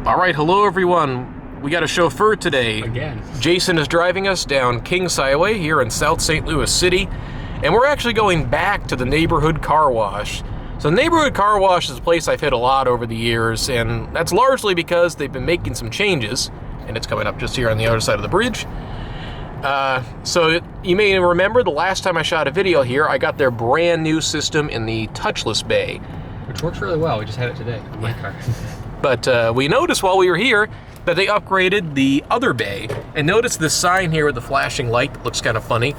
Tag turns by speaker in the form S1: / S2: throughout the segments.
S1: All right, hello everyone. We got a chauffeur today.
S2: Again.
S1: Jason is driving us down Kings Highway here in South St. Louis City, and we're actually going back to the neighborhood car wash. So the neighborhood car wash is a place I've hit a lot over the years, and that's largely because they've been making some changes, and it's coming up just here on the other side of the bridge. You may remember the last time I shot a video here, I got their brand new system in the touchless bay.
S2: Which works really well. We just had it today on my car.
S1: But we noticed while we were here that they upgraded the other bay. And notice this sign here with the flashing light that looks kind of funny.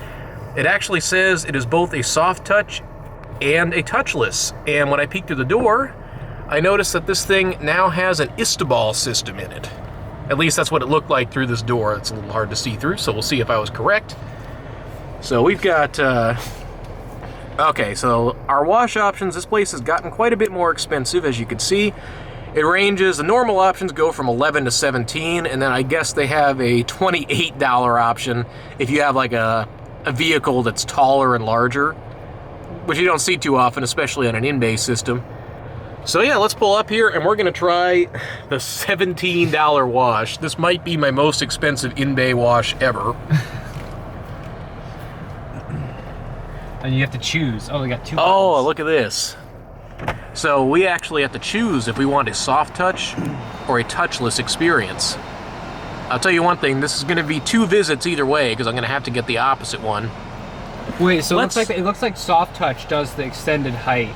S1: It actually says it is both a soft touch and a touchless. And when I peeked through the door, I noticed that this thing now has an Istobal system in it. At least that's what it looked like through this door. It's a little hard to see through, so we'll see if I was correct. So we've got... Okay, so our wash options, this place has gotten quite a bit more expensive, as you can see. It ranges, the normal options go from $11 to $17, and then I guess they have a $28 option if you have like a vehicle that's taller and larger, which you don't see too often, especially on an in-bay system. So yeah, let's pull up here and we're gonna try the $17 wash. This might be my most expensive in-bay wash ever.
S2: And you have to choose. Oh, we got two
S1: Oh,
S2: buttons.
S1: look at this. So we actually have to choose if we want a soft touch or a touchless experience. I'll tell you one thing, this is gonna be 2 visits either way because I'm gonna have to get the opposite one.
S2: Wait, so it looks like soft touch does the extended height.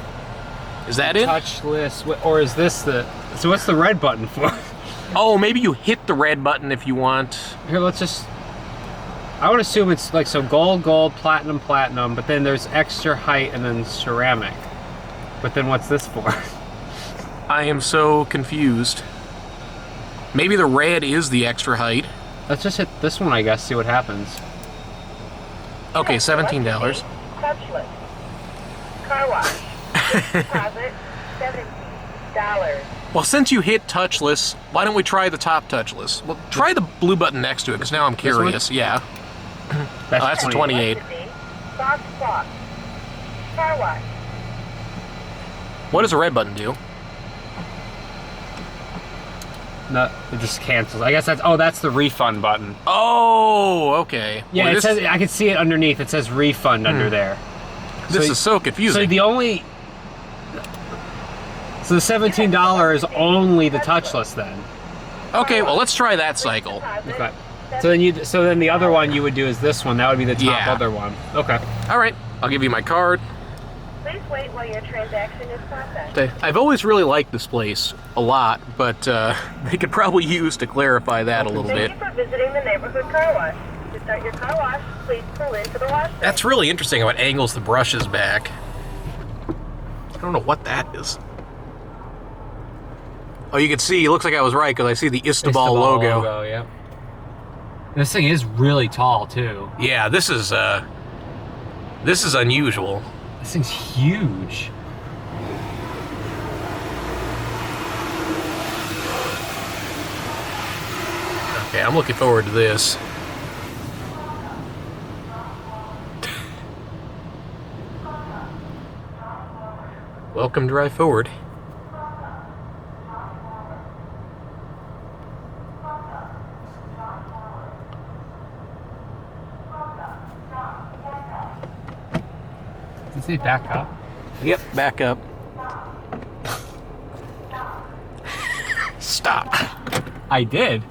S1: Is that it?
S2: Touchless, or is this the... So what's the red button for?
S1: Oh, maybe you hit the red button if you want.
S2: Here, let's just... I would assume it's like, so gold, gold, platinum, platinum, but then there's extra height and then ceramic. But then what's this for?
S1: I am so confused. Maybe the red is the extra height.
S2: Let's just hit this one, I guess, see what happens.
S1: Okay, $17.
S3: Touchless. Car wash. Deposit $17.
S1: Well, since you hit touchless, why don't we try the top touchless? Well, try the blue button next to it, because now I'm curious. Yeah. That's a 28.
S3: Soft cloth. Car wash.
S1: What does the red button do?
S2: No, it just cancels. I guess that's the refund button.
S1: Oh, okay.
S2: Yeah,
S1: well,
S2: it says, I can see it underneath. It says refund under there.
S1: This is so confusing.
S2: So the $17 is only the touchless then.
S1: Okay, well, let's try that cycle.
S2: Okay. So then the other one you would do is this one. That would be the top other one. Okay.
S1: All right, I'll give you my card.
S3: Please wait while your transaction is processed.
S1: I've always really liked this place a lot, but they could probably use to clarify that a little bit.
S3: Thank you for visiting the neighborhood car wash. To start your car wash, please pull into the wash bay.
S1: That's really interesting how it angles the brushes back. I don't know what that is. Oh, you can see, it looks like I was right because I see the Istobal logo.
S2: Yeah. This thing is really tall too.
S1: Yeah, this is unusual.
S2: This thing's huge.
S1: Okay, I'm looking forward to this. Welcome, drive forward.
S2: Did it say back up?
S1: Yep, back up. Stop.
S2: I did.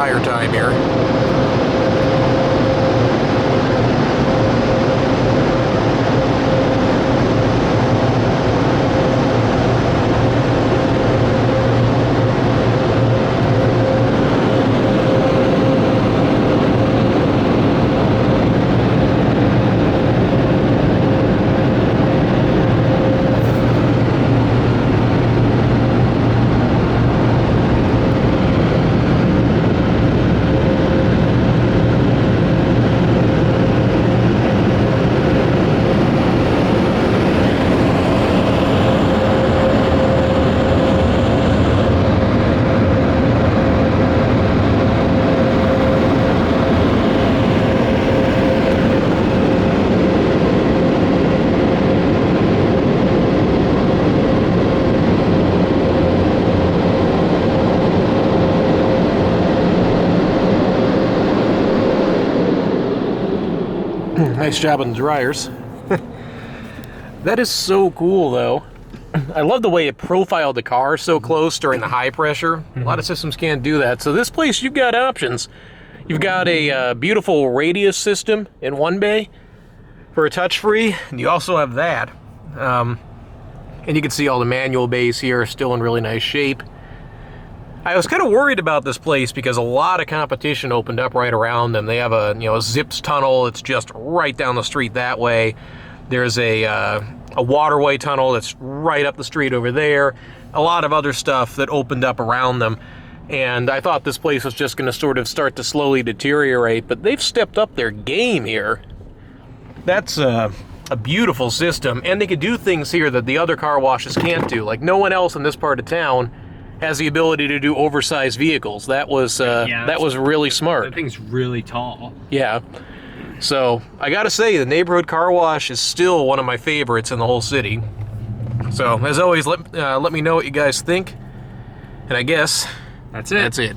S1: tire time here. Nice job on the dryers. That is so cool, though. I love the way it profiled the car so close during the high pressure. A lot of systems can't do that. So this place, you've got options. You've got a beautiful radius system in one bay for a touch-free, and you also have that. And you can see all the manual bays here are still in really nice shape. I was kind of worried about this place because a lot of competition opened up right around them. They have a Zips tunnel. It's just right down the street that way. There's a waterway tunnel that's right up the street over there. A lot of other stuff that opened up around them. And I thought this place was just going to sort of start to slowly deteriorate, but they've stepped up their game here. That's a beautiful system, and they could do things here that the other car washes can't do. Like, no one else in this part of town has the ability to do oversized vehicles. That was that was really smart.
S2: That thing's really tall.
S1: Yeah. So I gotta say, the neighborhood car wash is still one of my favorites in the whole city. So as always, let me know what you guys think. And I guess
S2: That's it.
S1: That's it.